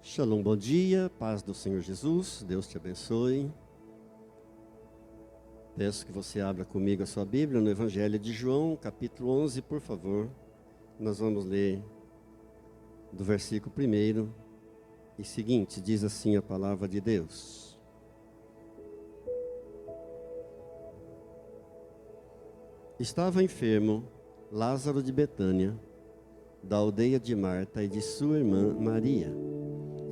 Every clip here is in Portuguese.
Shalom, bom dia, paz do Senhor Jesus, Deus te abençoe. Peço que você abra comigo a sua Bíblia no Evangelho de João, capítulo 11, por favor. Nós vamos ler do versículo 1 e seguinte, diz assim a palavra de Deus. Estava enfermo Lázaro de Betânia, da aldeia de Marta e de sua irmã Maria.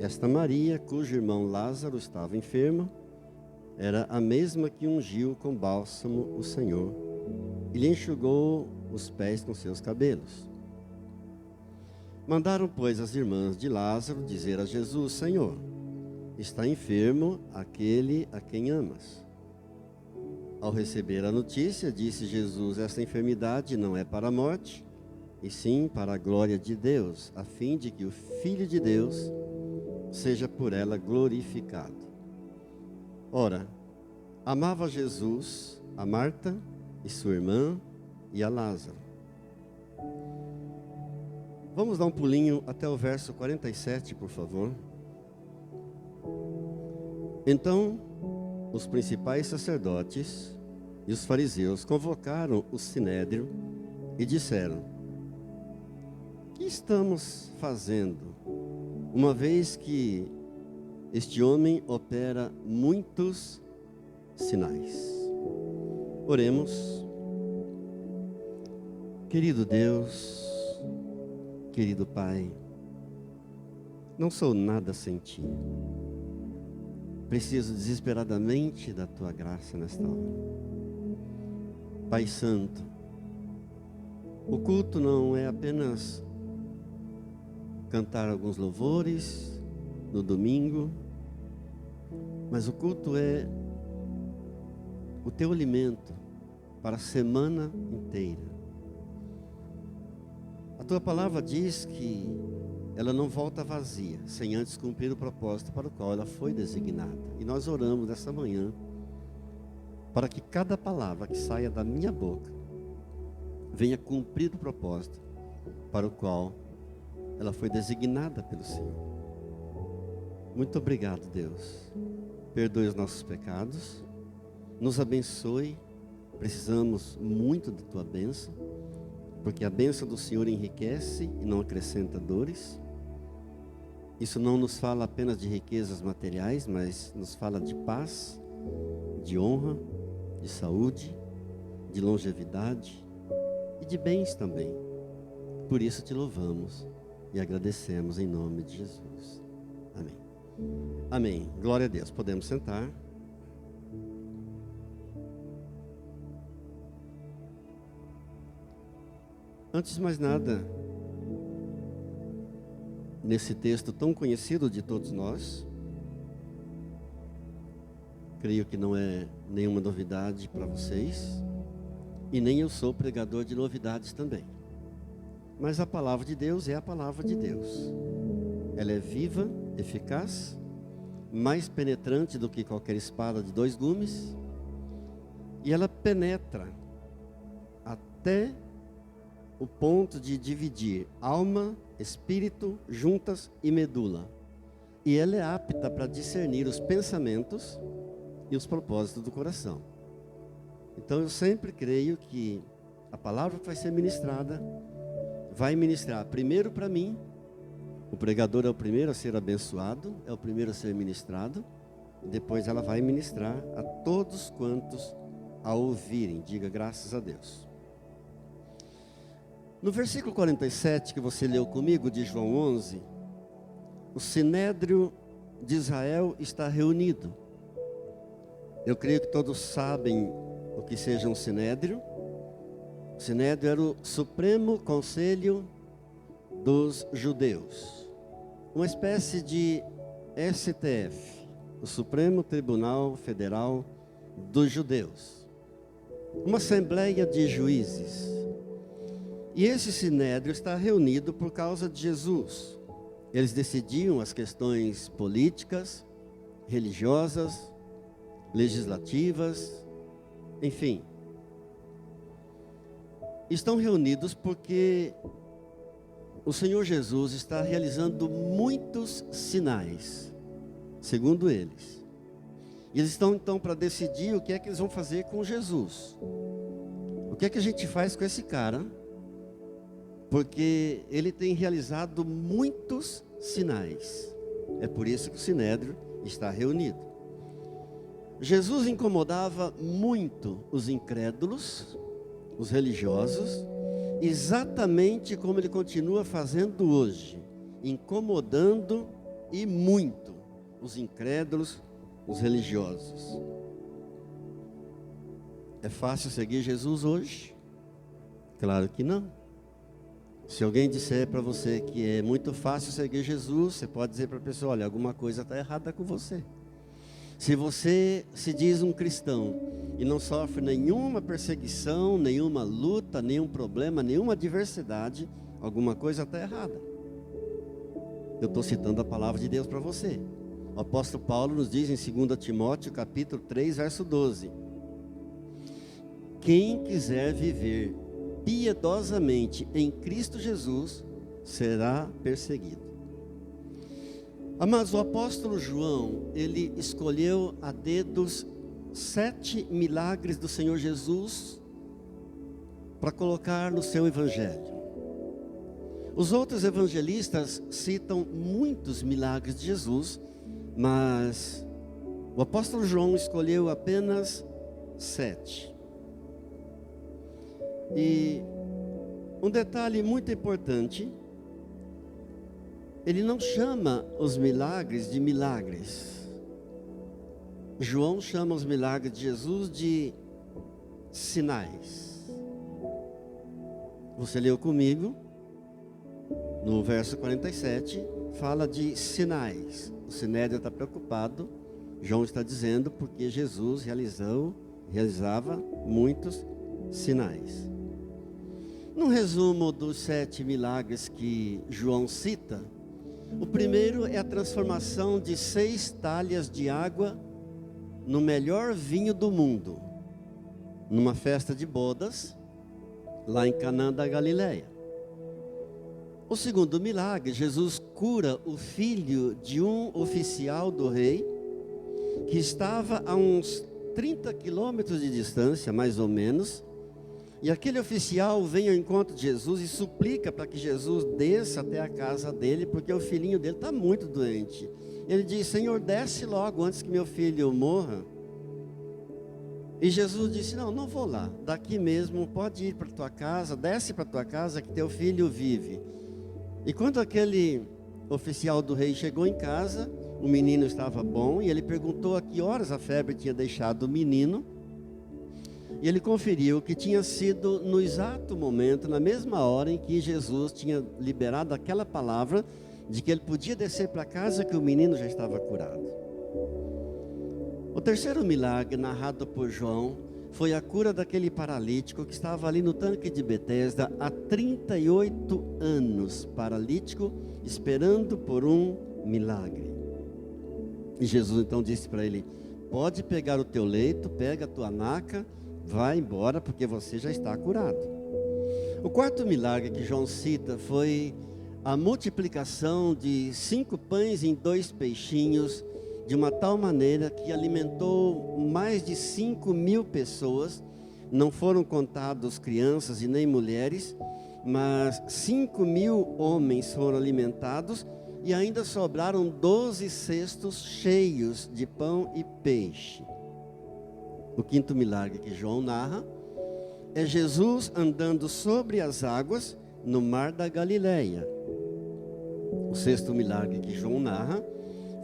Esta Maria, cujo irmão Lázaro estava enfermo, era a mesma que ungiu com bálsamo o Senhor e lhe enxugou os pés com seus cabelos. Mandaram, pois, as irmãs de Lázaro dizer a Jesus: Senhor, está enfermo aquele a quem amas. Ao receber a notícia, disse Jesus: esta enfermidade não é para a morte, e sim para a glória de Deus, a fim de que o Filho de Deus seja por ela glorificado. Ora, amava Jesus a Marta e sua irmã e a Lázaro. Vamos dar um pulinho até o verso 47, por favor. Então, os principais sacerdotes e os fariseus convocaram o sinédrio e disseram: que estamos fazendo, uma vez que este homem opera muitos sinais? Oremos. Querido Deus, querido Pai, não sou nada sem Ti. Preciso desesperadamente da Tua graça nesta hora. Pai Santo, o culto não é apenas cantar alguns louvores no domingo, mas o culto é o Teu alimento para a semana inteira. A Tua palavra diz que ela não volta vazia, sem antes cumprir o propósito para o qual ela foi designada. E nós oramos nessa manhã para que cada palavra que saia da minha boca venha cumprir o propósito para o qual ela foi designada pelo Senhor. Muito obrigado, Deus. Perdoe os nossos pecados, nos abençoe. Precisamos muito de Tua bênção, porque a bênção do Senhor enriquece e não acrescenta dores. Isso não nos fala apenas de riquezas materiais, mas nos fala de paz, de honra, de saúde, de longevidade e de bens também. Por isso te louvamos e agradecemos em nome de Jesus. Amém. Amém. Glória a Deus. Podemos sentar. Antes de mais nada, nesse texto tão conhecido de todos nós, creio que não é nenhuma novidade para vocês, e nem eu sou pregador de novidades também. Mas a palavra de Deus é a palavra de Deus. Ela é viva, eficaz, mais penetrante do que qualquer espada de 2 gumes, e ela penetra até o ponto de dividir alma, espírito, juntas e medula. E ela é apta para discernir os pensamentos e os propósitos do coração. Então eu sempre creio que a palavra que vai ser ministrada vai ministrar primeiro para mim. O pregador é o primeiro a ser abençoado, é o primeiro a ser ministrado. Depois ela vai ministrar a todos quantos a ouvirem. Diga graças a Deus. No versículo 47 que você leu comigo, de João 11, o sinédrio de Israel está reunido. Eu creio que todos sabem o que seja um sinédrio. O sinédrio era o Supremo Conselho dos Judeus, uma espécie de STF, o Supremo Tribunal Federal dos Judeus, uma assembleia de juízes. E esse sinédrio está reunido por causa de Jesus. Eles decidiam as questões políticas, religiosas, legislativas, enfim. Estão reunidos porque o Senhor Jesus está realizando muitos sinais, segundo eles. E eles estão então para decidir o que é que eles vão fazer com Jesus. O que é que a gente faz com esse cara? Porque ele tem realizado muitos sinais. É por isso que o Sinédrio está reunido. Jesus incomodava muito os incrédulos, os religiosos, exatamente como ele continua fazendo hoje, incomodando e muito os incrédulos, os religiosos. É fácil seguir Jesus hoje? Claro que não. Se alguém disser para você que é muito fácil seguir Jesus, você pode dizer para a pessoa: olha, alguma coisa está errada com você. Se você se diz um cristão e não sofre nenhuma perseguição, nenhuma luta, nenhum problema, nenhuma adversidade, alguma coisa está errada. Eu estou citando a palavra de Deus para você. O apóstolo Paulo nos diz em 2 Timóteo capítulo 3, verso 12: quem quiser viver piedosamente em Cristo Jesus será perseguido. Mas o apóstolo João, ele escolheu a dedos 7 milagres do Senhor Jesus para colocar no seu evangelho. Os outros evangelistas citam muitos milagres de Jesus, mas o apóstolo João escolheu apenas 7. E um detalhe muito importante: ele não chama os milagres de milagres. João chama os milagres de Jesus de sinais. Você leu comigo, no verso 47, fala de sinais. O Sinédrio está preocupado, João está dizendo, porque Jesus realizava muitos sinais. No resumo dos 7 milagres que João cita, o primeiro é a transformação de 6 talhas de água no melhor vinho do mundo, numa festa de bodas, lá em Canaã da Galileia. O segundo milagre, Jesus cura o filho de um oficial do rei, que estava a uns 30 quilômetros de distância, mais ou menos. E aquele oficial vem ao encontro de Jesus e suplica para que Jesus desça até a casa dele, porque o filhinho dele está muito doente. Ele diz: Senhor, desce logo antes que meu filho morra. E Jesus disse: não vou lá, daqui mesmo, pode ir para tua casa, desce para tua casa que teu filho vive. E quando aquele oficial do rei chegou em casa, o menino estava bom, e ele perguntou a que horas a febre tinha deixado o menino. E ele conferiu que tinha sido no exato momento, na mesma hora em que Jesus tinha liberado aquela palavra de que ele podia descer para casa, que o menino já estava curado. O terceiro milagre narrado por João foi a cura daquele paralítico que estava ali no tanque de Betesda há 38 anos, paralítico, esperando por um milagre. E Jesus então disse para ele: pode pegar o teu leito, pega a tua maca, vai embora, porque você já está curado. O quarto milagre que João cita foi a multiplicação de 5 pães e 2 peixinhos, de uma tal maneira que alimentou mais de 5.000 pessoas. Não foram contados crianças e nem mulheres, mas 5.000 homens foram alimentados, e ainda sobraram 12 cestos cheios de pão e peixe. O quinto milagre que João narra é Jesus andando sobre as águas no mar da Galileia. O sexto milagre que João narra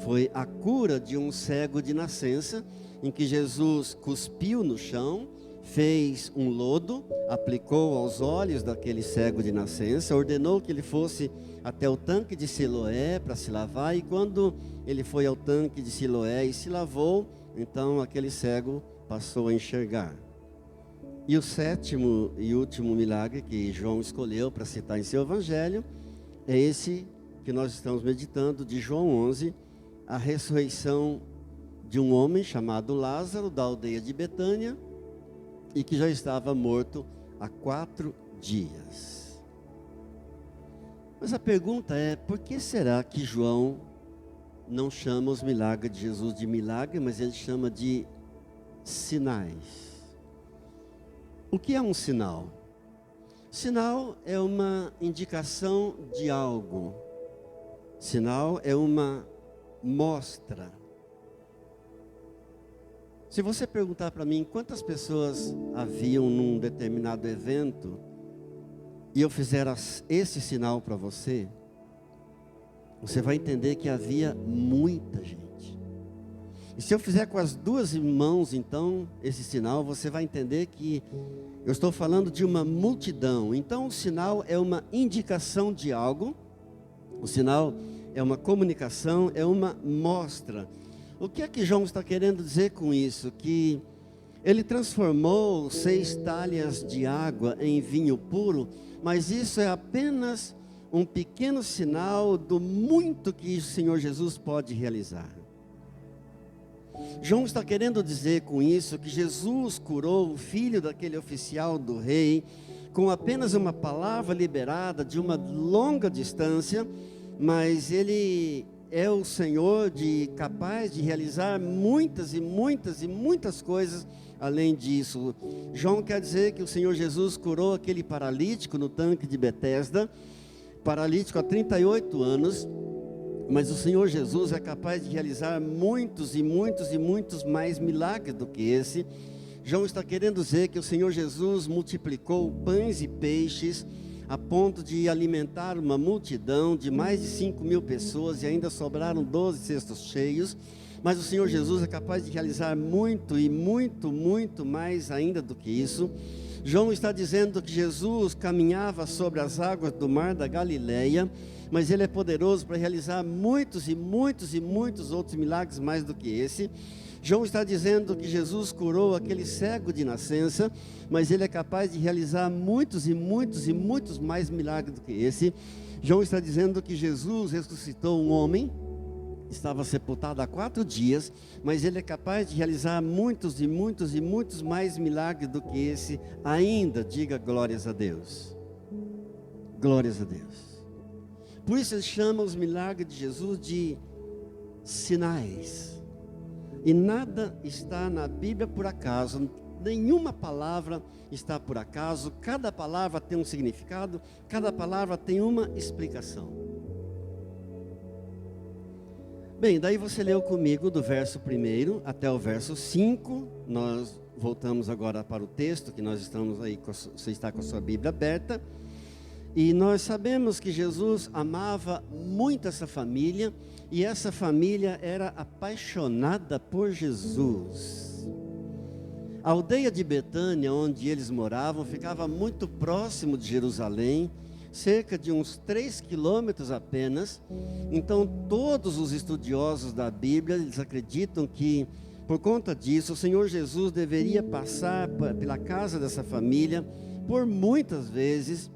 foi a cura de um cego de nascença, em que Jesus cuspiu no chão, fez um lodo, aplicou aos olhos daquele cego de nascença, ordenou que ele fosse até o tanque de Siloé para se lavar, e quando ele foi ao tanque de Siloé e se lavou, então aquele cego passou a enxergar. E o sétimo e último milagre que João escolheu para citar em seu evangelho é esse que nós estamos meditando, de João 11, a ressurreição de um homem chamado Lázaro, da aldeia de Betânia, e que já estava morto há 4 dias. Mas a pergunta é, por que será que João não chama os milagres de Jesus de milagre, mas ele chama de sinais? O que é um sinal? Sinal é uma indicação de algo. Sinal é uma mostra. Se você perguntar para mim quantas pessoas haviam num determinado evento e eu fizer esse sinal para você, você vai entender que havia muita gente. E se eu fizer com as duas mãos, então, esse sinal, você vai entender que eu estou falando de uma multidão. Então, o sinal é uma indicação de algo. O sinal é uma comunicação, é uma mostra. O que é que João está querendo dizer com isso? Que ele transformou 6 talhas de água em vinho puro, mas isso é apenas um pequeno sinal do muito que o Senhor Jesus pode realizar. João está querendo dizer com isso que Jesus curou o filho daquele oficial do rei com apenas uma palavra liberada de uma longa distância, mas ele é o Senhor capaz de realizar muitas e muitas e muitas coisas além disso. João quer dizer que o Senhor Jesus curou aquele paralítico no tanque de Betesda, paralítico há 38 anos, mas o Senhor Jesus é capaz de realizar muitos e muitos e muitos mais milagres do que esse. João está querendo dizer que o Senhor Jesus multiplicou pães e peixes a ponto de alimentar uma multidão de mais de 5.000 pessoas e ainda sobraram 12 cestos cheios. Mas o Senhor Jesus é capaz de realizar muito e muito, muito mais ainda do que isso. João está dizendo que Jesus caminhava sobre as águas do mar da Galileia, mas ele é poderoso para realizar muitos e muitos e muitos outros milagres mais do que esse. João está dizendo que Jesus curou aquele cego de nascença, mas ele é capaz de realizar muitos e muitos e muitos mais milagres do que esse. João está dizendo que Jesus ressuscitou um homem, estava sepultado há 4 dias, mas ele é capaz de realizar muitos e muitos e muitos mais milagres do que esse ainda. Diga glórias a Deus. Glórias a Deus. Por isso ele chama os milagres de Jesus de sinais. E nada está na Bíblia por acaso, nenhuma palavra está por acaso, cada palavra tem um significado, cada palavra tem uma explicação. Bem, daí você leu comigo do verso 1 até o verso 5, nós voltamos agora para o texto que nós estamos aí, você está com a sua Bíblia aberta, e nós sabemos que Jesus amava muito essa família, e essa família era apaixonada por Jesus. A aldeia de Betânia, onde eles moravam, ficava muito próximo de Jerusalém, cerca de uns 3 quilômetros apenas. Então todos os estudiosos da Bíblia, eles acreditam que por conta disso o Senhor Jesus deveria passar pela casa dessa família por muitas vezes,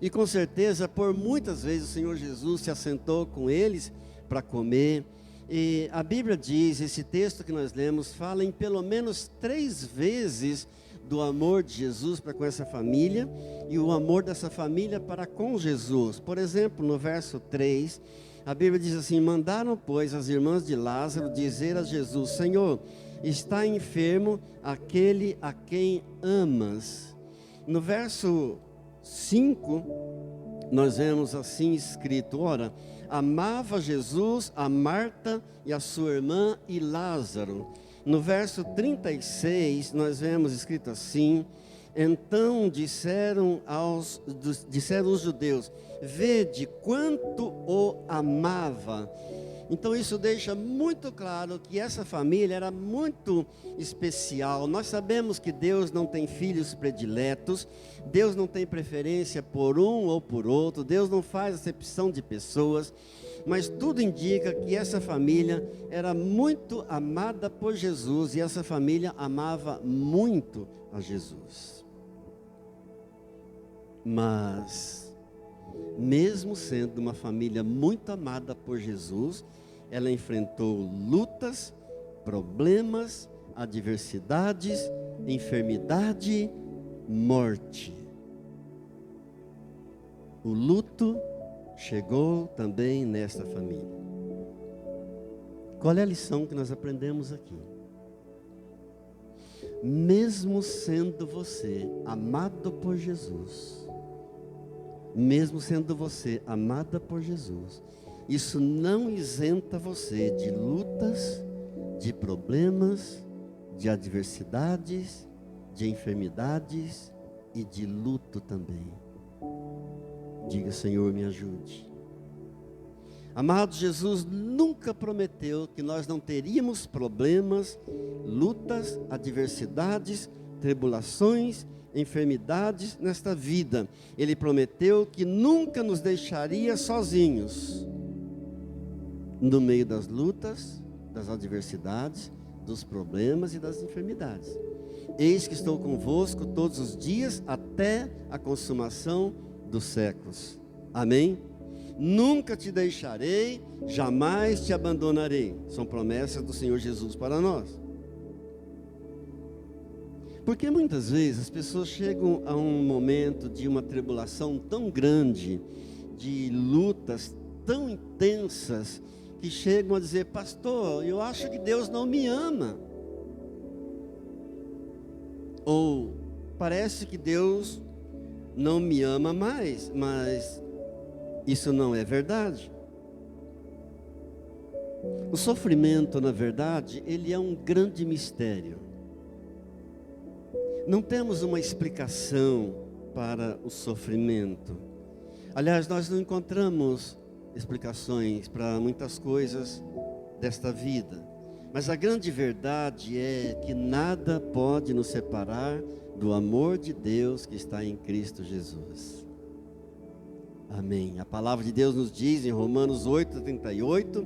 e com certeza por muitas vezes o Senhor Jesus se assentou com eles para comer. E a Bíblia diz, esse texto que nós lemos fala em pelo menos 3 vezes do amor de Jesus para com essa família e o amor dessa família para com Jesus. Por exemplo, no verso 3, a Bíblia diz assim: mandaram, pois, as irmãs de Lázaro dizer a Jesus: Senhor, está enfermo aquele a quem amas. No verso 5, nós vemos assim escrito: ora, amava Jesus a Marta e a sua irmã e Lázaro. No verso 36, nós vemos escrito assim: então disseram os judeus: vede quanto o amava. Então isso deixa muito claro que essa família era muito especial. Nós sabemos que Deus não tem filhos prediletos, Deus não tem preferência por um ou por outro, Deus não faz acepção de pessoas, mas tudo indica que essa família era muito amada por Jesus, e essa família amava muito a Jesus. Mas, mesmo sendo uma família muito amada por Jesus, ela enfrentou lutas, problemas, adversidades, enfermidade, morte. o luto chegou também nesta família. Qual é a lição que nós aprendemos aqui? Mesmo sendo você amado por Jesus, mesmo sendo você amada por Jesus, isso não isenta você de lutas, de problemas, de adversidades, de enfermidades e de luto também. Diga: Senhor, me ajude. Amado, Jesus nunca prometeu que nós não teríamos problemas, lutas, adversidades, tribulações, enfermidades nesta vida. Ele prometeu que nunca nos deixaria sozinhos no meio das lutas, das adversidades, dos problemas e das enfermidades. Eis que estou convosco todos os dias até a consumação dos séculos. Amém? Nunca te deixarei, jamais te abandonarei. São promessas do Senhor Jesus para nós. Porque muitas vezes as pessoas chegam a um momento de uma tribulação tão grande, de lutas tão intensas, que chegam a dizer: pastor, eu acho que Deus não me ama. Ou parece que Deus não me ama mais, mas isso não é verdade. O sofrimento, na verdade, ele é um grande mistério. Não temos uma explicação para o sofrimento. Aliás, nós não encontramos explicações para muitas coisas desta vida. Mas a grande verdade é que nada pode nos separar do amor de Deus que está em Cristo Jesus. Amém. A palavra de Deus nos diz em Romanos 8:38,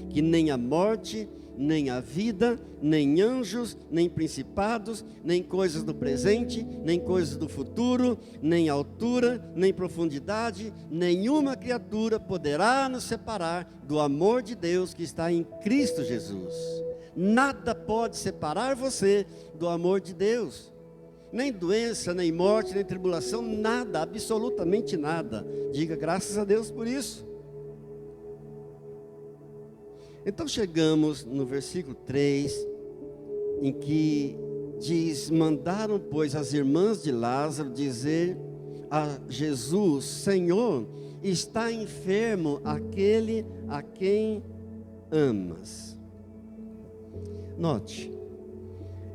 que nem a morte, nem a vida, nem anjos, nem principados, nem coisas do presente, nem coisas do futuro, nem altura, nem profundidade, nenhuma criatura poderá nos separar do amor de Deus que está em Cristo Jesus. Nada pode separar você do amor de Deus. Nem doença, nem morte, nem tribulação, nada, absolutamente nada. Diga graças a Deus por isso. Então chegamos no versículo 3, em que diz: mandaram, pois, as irmãs de Lázaro dizer a Jesus: Senhor, está enfermo aquele a quem amas. Note,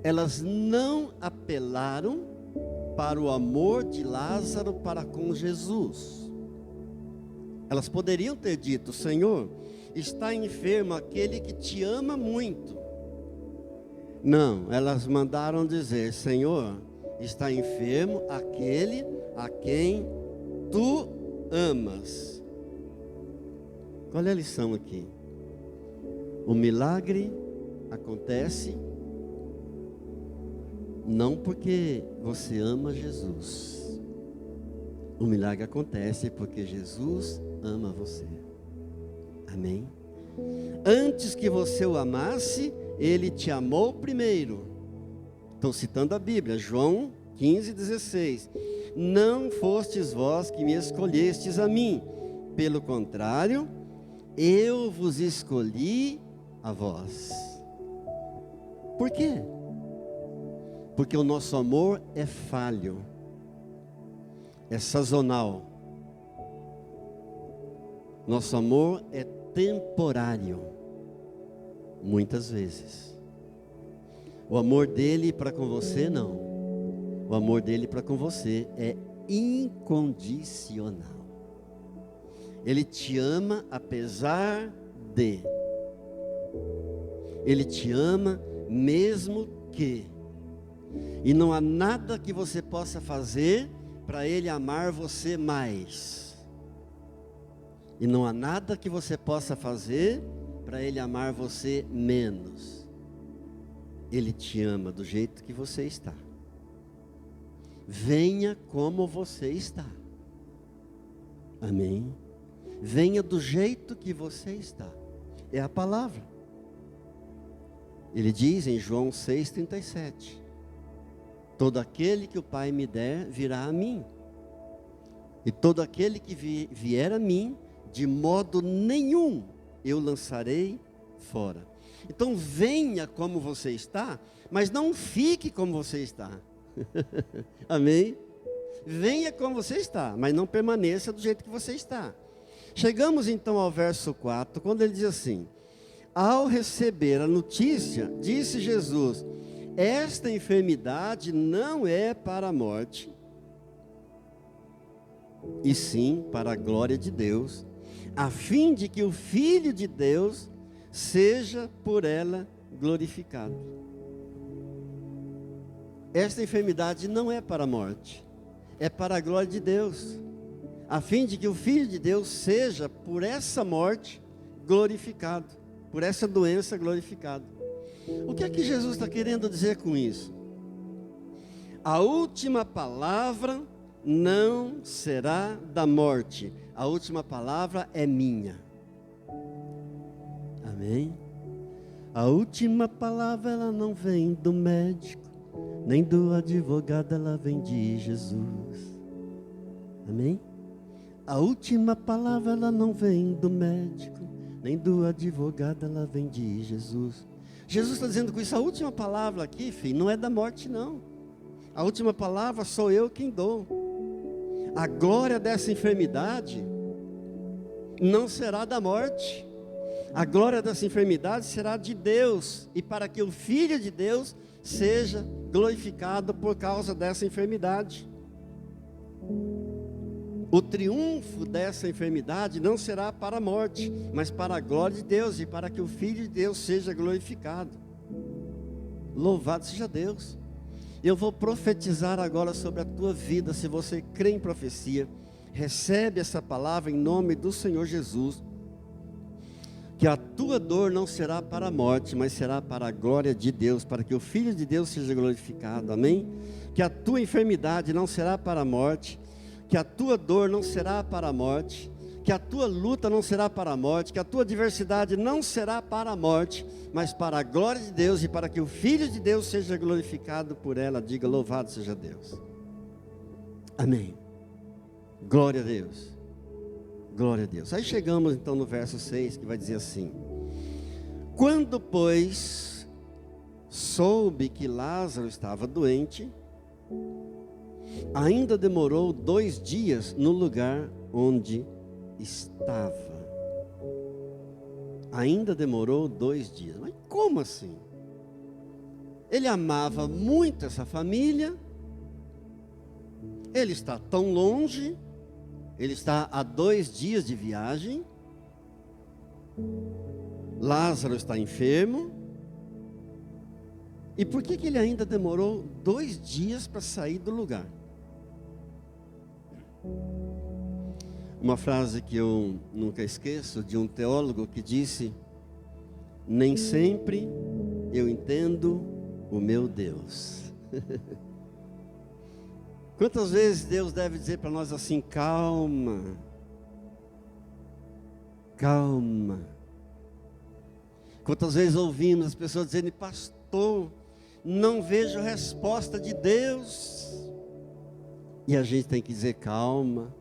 elas não apelaram para o amor de Lázaro para com Jesus. Elas poderiam ter dito: Senhor, está enfermo aquele que te ama muito. Não, elas mandaram dizer: Senhor, está enfermo aquele a quem tu amas. Qual é a lição aqui? O milagre acontece não porque você ama Jesus. O milagre acontece porque Jesus ama você. Amém? Antes que você o amasse, Ele te amou primeiro. Estou citando a Bíblia, João 15:16. Não fostes vós que me escolhestes a mim, pelo contrário, eu vos escolhi a vós. Por quê? Porque o nosso amor é falho, é sazonal. Nosso amor é temporário, muitas vezes. O amor dele para com você não. O amor dele para com você é incondicional. Ele te ama apesar de. Ele te ama mesmo que. E não há nada que você possa fazer para Ele amar você mais. E não há nada que você possa fazer para Ele amar você menos. Ele te ama do jeito que você está. Venha como você está. Amém? Venha do jeito que você está. É a palavra. Ele diz em João 6,37: todo aquele que o Pai me der, virá a mim. E todo aquele que vier a mim, de modo nenhum eu lançarei fora. Então venha como você está, mas não fique como você está. Amém? Venha como você está, mas não permaneça do jeito que você está. Chegamos então ao verso 4, quando ele diz assim: ao receber a notícia, disse Jesus: esta enfermidade não é para a morte, e sim para a glória de Deus, a fim de que o Filho de Deus seja por ela glorificado. Esta enfermidade não é para a morte, é para a glória de Deus, a fim de que o Filho de Deus seja por essa morte glorificado, por essa doença glorificado. O que é que Jesus está querendo dizer com isso? A última palavra não será da morte, a última palavra é minha. Amém? A última palavra ela não vem do médico, nem do advogado, ela vem de Jesus. Amém? A última palavra ela não vem do médico, nem do advogado, ela vem de Jesus. Jesus está dizendo com isso, a última palavra aqui, filho, não é da morte não. A última palavra sou eu quem dou. A glória dessa enfermidade não será da morte. A glória dessa enfermidade será de Deus, e para que o Filho de Deus seja glorificado por causa dessa enfermidade. O triunfo dessa enfermidade não será para a morte, mas para a glória de Deus, e para que o Filho de Deus seja glorificado. Louvado seja Deus. Eu vou profetizar agora sobre a tua vida. Se você crê em profecia, recebe essa palavra em nome do Senhor Jesus, que a tua dor não será para a morte, mas será para a glória de Deus, para que o Filho de Deus seja glorificado, amém? Que a tua enfermidade não será para a morte, que a tua dor não será para a morte, que a tua luta não será para a morte, que a tua adversidade não será para a morte, mas para a glória de Deus, e para que o Filho de Deus seja glorificado por ela. Diga: louvado seja Deus. Amém. Glória a Deus. Glória a Deus. Aí chegamos então no verso 6, que vai dizer assim: quando, pois, soube que Lázaro estava doente, ainda demorou 2 dias no lugar onde estava. Ainda demorou 2 dias. Mas como assim? Ele amava muito essa família, ele está tão longe, ele está a 2 dias de viagem, Lázaro está enfermo, e por que ele ainda demorou 2 dias para sair do lugar? Uma frase que eu nunca esqueço, de um teólogo que disse: nem sempre eu entendo o meu Deus. Quantas vezes Deus deve dizer para nós assim: calma, calma. Quantas vezes ouvimos as pessoas dizendo: pastor, não vejo resposta de Deus. E a gente tem que dizer: calma.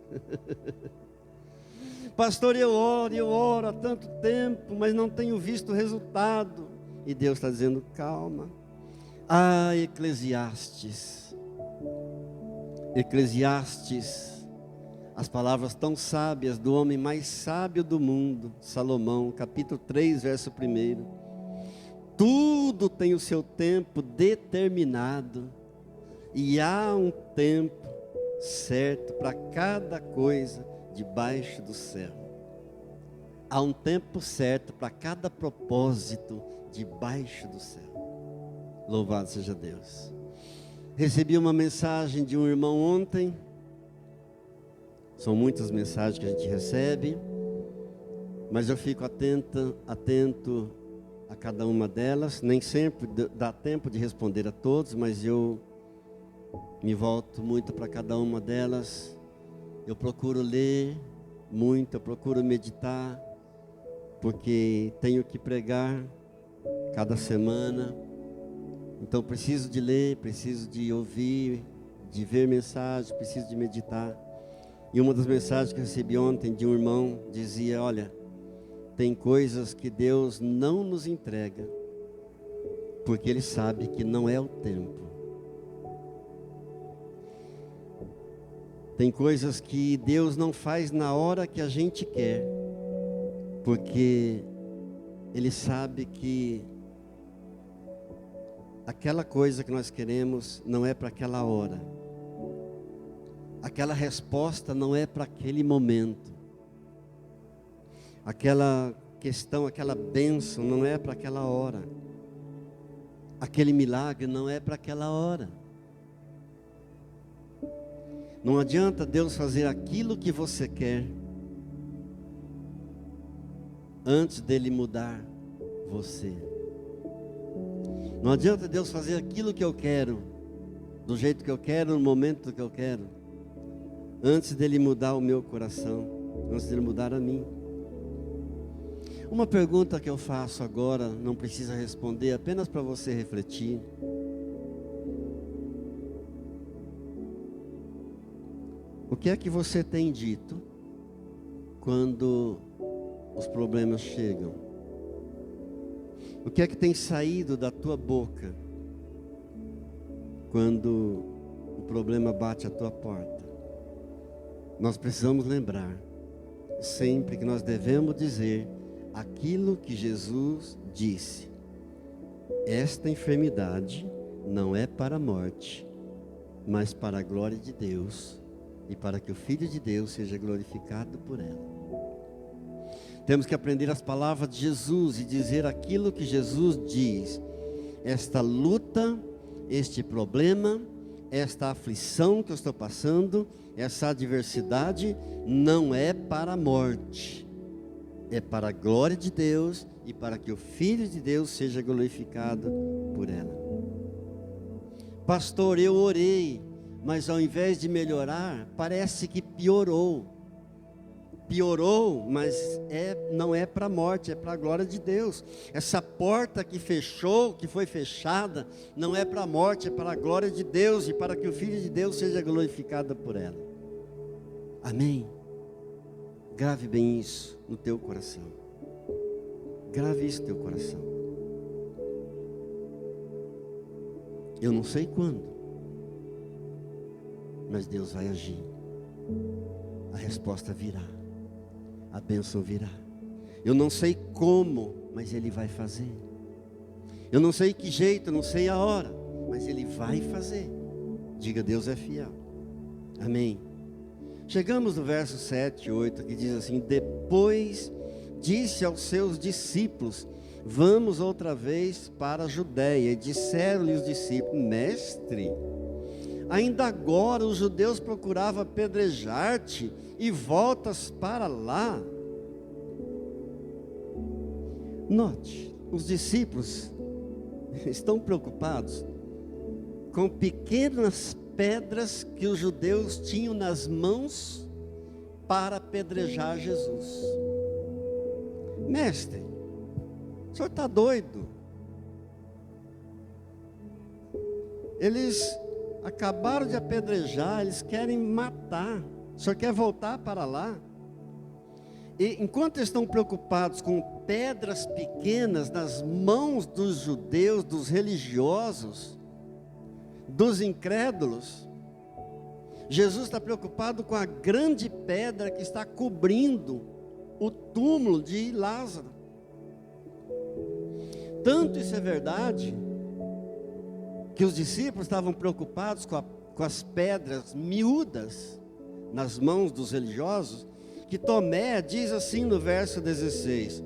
Pastor, eu oro há tanto tempo, mas não tenho visto resultado. E Deus está dizendo: calma. Ah, Eclesiastes, as palavras tão sábias do homem mais sábio do mundo, Salomão, capítulo 3, verso 1. Tudo tem o seu tempo determinado, e há um tempo certo para cada coisa debaixo do céu. Há um tempo certo para cada propósito debaixo do céu. Louvado seja Deus. Recebi uma mensagem de um irmão ontem. São muitas mensagens que a gente recebe, mas eu fico atento a cada uma delas. Nem sempre dá tempo de responder a todos, mas eu me volto muito para cada uma delas. Eu procuro ler muito, eu procuro meditar, porque tenho que pregar cada semana. Então preciso de ler, preciso de ouvir, de ver mensagem, preciso de meditar. E uma das mensagens que eu recebi ontem de um irmão dizia: olha, tem coisas que Deus não nos entrega, porque Ele sabe que não é o tempo. Tem coisas que Deus não faz na hora que a gente quer, porque Ele sabe que aquela coisa que nós queremos não é para aquela hora. Aquela resposta não é para aquele momento. Aquela questão, aquela bênção não é para aquela hora. Aquele milagre não é para aquela hora. Não adianta Deus fazer aquilo que você quer antes dele mudar você. Não adianta Deus fazer aquilo que eu quero, do jeito que eu quero, no momento que eu quero, antes dele mudar o meu coração, antes dele mudar a mim. Uma pergunta que eu faço agora, não precisa responder, apenas para você refletir. O que é que você tem dito quando os problemas chegam? O que é que tem saído da tua boca quando o problema bate à tua porta? Nós precisamos lembrar sempre que nós devemos dizer aquilo que Jesus disse: esta enfermidade não é para a morte, mas para a glória de Deus e para que o Filho de Deus seja glorificado por ela. Temos que aprender as palavras de Jesus e dizer aquilo que Jesus diz. Esta luta, este problema, esta aflição que eu estou passando, essa adversidade não é para a morte, é para a glória de Deus e para que o Filho de Deus seja glorificado por ela. Pastor, eu orei, mas ao invés de melhorar, parece que piorou. Piorou, mas não é para a morte, é para a glória de Deus. Essa porta que fechou, que foi fechada, não é para a morte, é para a glória de Deus e para que o Filho de Deus seja glorificado por ela. Amém? Grave bem isso no teu coração. Grave isso no teu coração. Eu não sei quando, mas Deus vai agir. A resposta virá. A bênção virá. Eu não sei como, mas Ele vai fazer. Eu não sei que jeito, eu não sei a hora, mas Ele vai fazer. Diga: Deus é fiel. Amém. Chegamos no verso 7 e 8, que diz assim: depois disse aos seus discípulos: vamos outra vez para a Judéia. E disseram-lhe os discípulos: mestre, ainda agora os judeus procuravam apedrejar-te e voltas para lá. Note, os discípulos estão preocupados com pequenas pedras que os judeus tinham nas mãos para apedrejar Jesus. Mestre, o senhor está doido? Eles acabaram de apedrejar, eles querem matar. O senhor quer voltar para lá? E enquanto estão preocupados com pedras pequenas nas mãos dos judeus, dos religiosos, dos incrédulos, Jesus está preocupado com a grande pedra que está cobrindo o túmulo de Lázaro. Tanto isso é verdade, que os discípulos estavam preocupados com as pedras miúdas nas mãos dos religiosos, que Tomé diz assim no verso 16: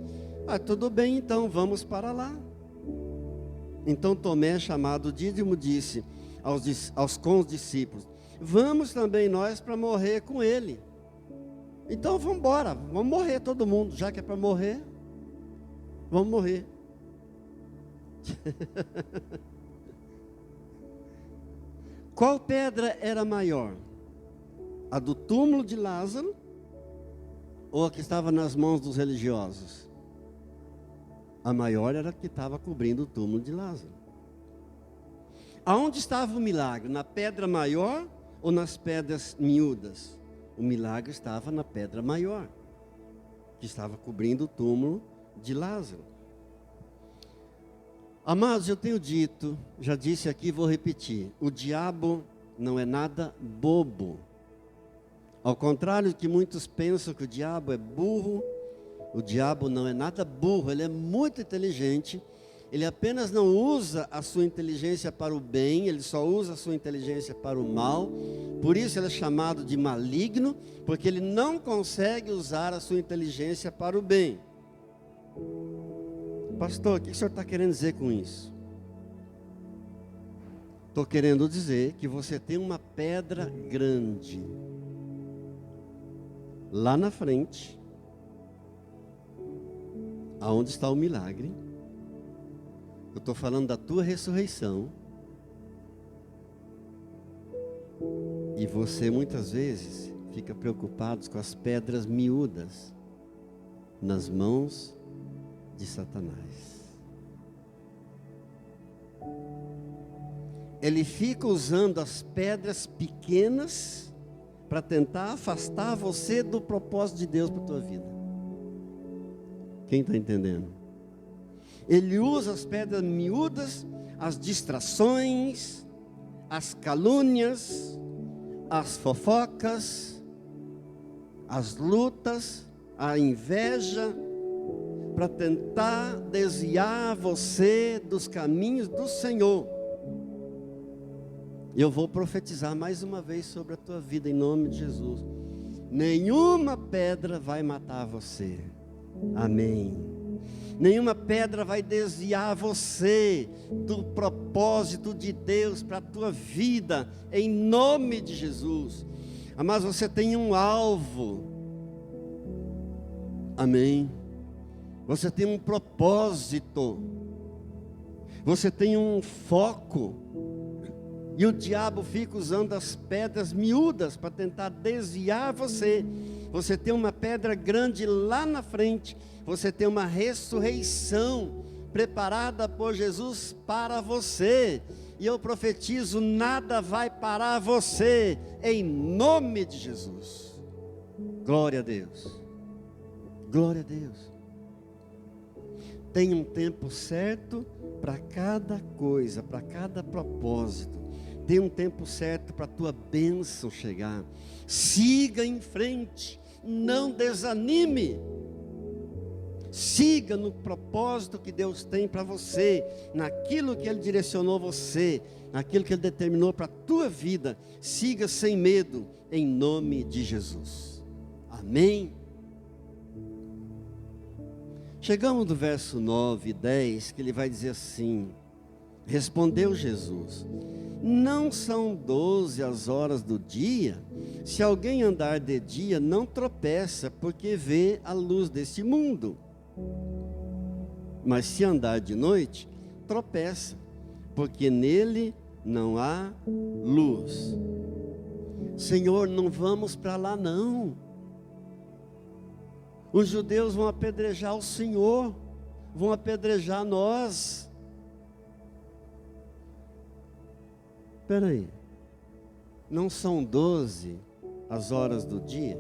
tudo bem, então vamos para lá. Então Tomé, chamado Dídimo, disse com os discípulos: vamos também nós para morrer com ele. Então vamos embora, vamos morrer todo mundo, já que é para morrer, vamos morrer. Qual pedra era maior? A do túmulo de Lázaro ou a que estava nas mãos dos religiosos? A maior era a que estava cobrindo o túmulo de Lázaro. Aonde estava o milagre? Na pedra maior ou nas pedras miúdas? O milagre estava na pedra maior, que estava cobrindo o túmulo de Lázaro. Amados, eu tenho dito, já disse aqui e vou repetir, o diabo não é nada bobo. Ao contrário do que muitos pensam que o diabo é burro, o diabo não é nada burro, ele é muito inteligente. Ele apenas não usa a sua inteligência para o bem, ele só usa a sua inteligência para o mal. Por isso ele é chamado de maligno, porque ele não consegue usar a sua inteligência para o bem. Pastor, o que o senhor está querendo dizer com isso? Estou querendo dizer que você tem uma pedra grande lá na frente, aonde está o milagre. Eu estou falando da tua ressurreição. E você muitas vezes fica preocupado com as pedras miúdas nas mãos de Satanás. Ele fica usando as pedras pequenas para tentar afastar você do propósito de Deus para a tua vida. Quem está entendendo? Ele usa as pedras miúdas, as distrações, as calúnias, as fofocas, as lutas, a inveja, para tentar desviar você dos caminhos do Senhor. Eu vou profetizar mais uma vez sobre a tua vida em nome de Jesus. Nenhuma pedra vai matar você. Amém. Nenhuma pedra vai desviar você do propósito de Deus para a tua vida, em nome de Jesus. Mas você tem um alvo. Amém. Você tem um propósito. Você tem um foco. E o diabo fica usando as pedras miúdas para tentar desviar você. Você tem uma pedra grande lá na frente. Você tem uma ressurreição preparada por Jesus para você. E eu profetizo, nada vai parar você, em nome de Jesus. Glória a Deus. Glória a Deus. Tem um tempo certo para cada coisa, para cada propósito. Tem um tempo certo para a tua bênção chegar. Siga em frente, não desanime. Siga no propósito que Deus tem para você, naquilo que Ele direcionou você, naquilo que Ele determinou para a tua vida. Siga sem medo, em nome de Jesus. Amém? Chegamos no verso 9 e 10, que ele vai dizer assim: respondeu Jesus: não são 12 as horas do dia? Se alguém andar de dia, não tropeça, porque vê a luz deste mundo. Mas se andar de noite, tropeça, porque nele não há luz. Senhor, não vamos para lá não. Os judeus vão apedrejar o Senhor, vão apedrejar nós. Espera aí, não são 12 as horas do dia?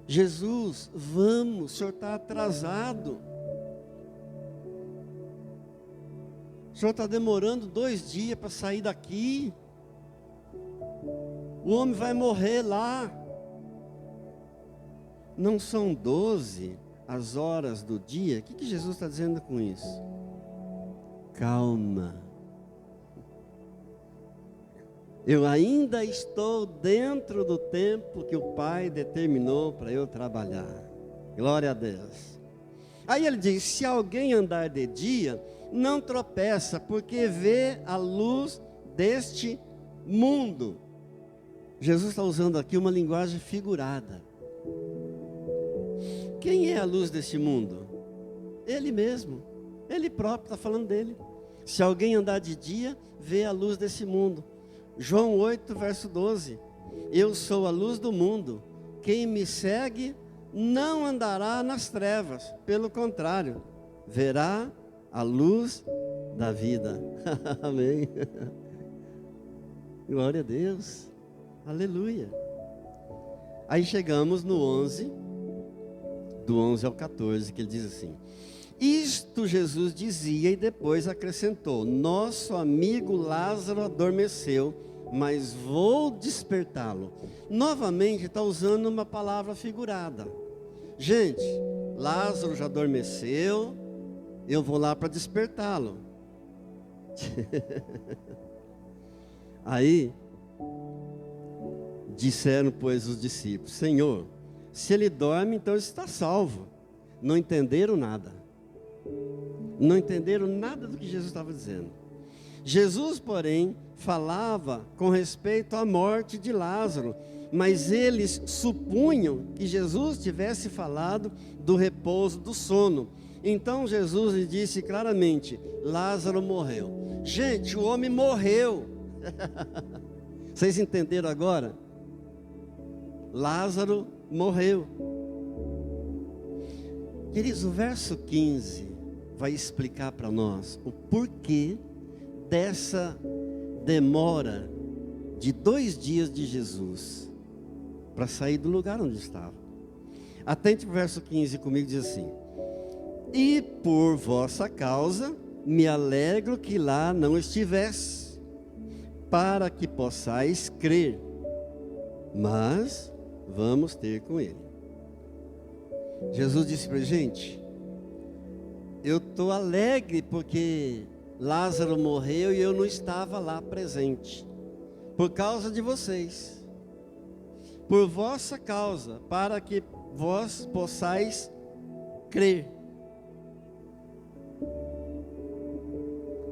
Jesus, vamos, o Senhor está atrasado. O Senhor está demorando 2 dias para sair daqui. O homem vai morrer lá. Não são 12 as horas do dia? O que Jesus está dizendo com isso? Calma. Eu ainda estou dentro do tempo que o Pai determinou para eu trabalhar. Glória a Deus. Aí ele diz: se alguém andar de dia, não tropeça, porque vê a luz deste mundo. Jesus está usando aqui uma linguagem figurada. Quem é a luz deste mundo? Ele mesmo, Ele próprio está falando dele. Se alguém andar de dia, vê a luz desse mundo. João 8, verso 12. Eu sou a luz do mundo. Quem me segue não andará nas trevas. Pelo contrário, verá a luz da vida. Amém. Glória a Deus. Aleluia. Aí chegamos no 11, do 11 ao 14, que ele diz assim: isto Jesus dizia e depois acrescentou: nosso amigo Lázaro adormeceu, mas vou despertá-lo. Novamente está usando uma palavra figurada. Gente, Lázaro já adormeceu, eu vou lá para despertá-lo. Aí disseram, pois, os discípulos: Senhor, se ele dorme, então ele está salvo. Não entenderam nada. Não entenderam nada do que Jesus estava dizendo. Jesus, porém, falava com respeito à morte de Lázaro, mas eles supunham que Jesus tivesse falado do repouso do sono. Então Jesus lhe disse claramente: Lázaro morreu. Gente, o homem morreu. Vocês entenderam agora? Lázaro morreu. Queridos, o verso 15 vai explicar para nós o porquê dessa demora de 2 dias de Jesus para sair do lugar onde estava. Atente para o verso 15 comigo, diz assim: e por vossa causa me alegro que lá não estivesse, para que possais crer, mas vamos ter com ele. Jesus disse para a gente: eu estou alegre porque Lázaro morreu e eu não estava lá presente, por causa de vocês, por vossa causa, para que vós possais crer.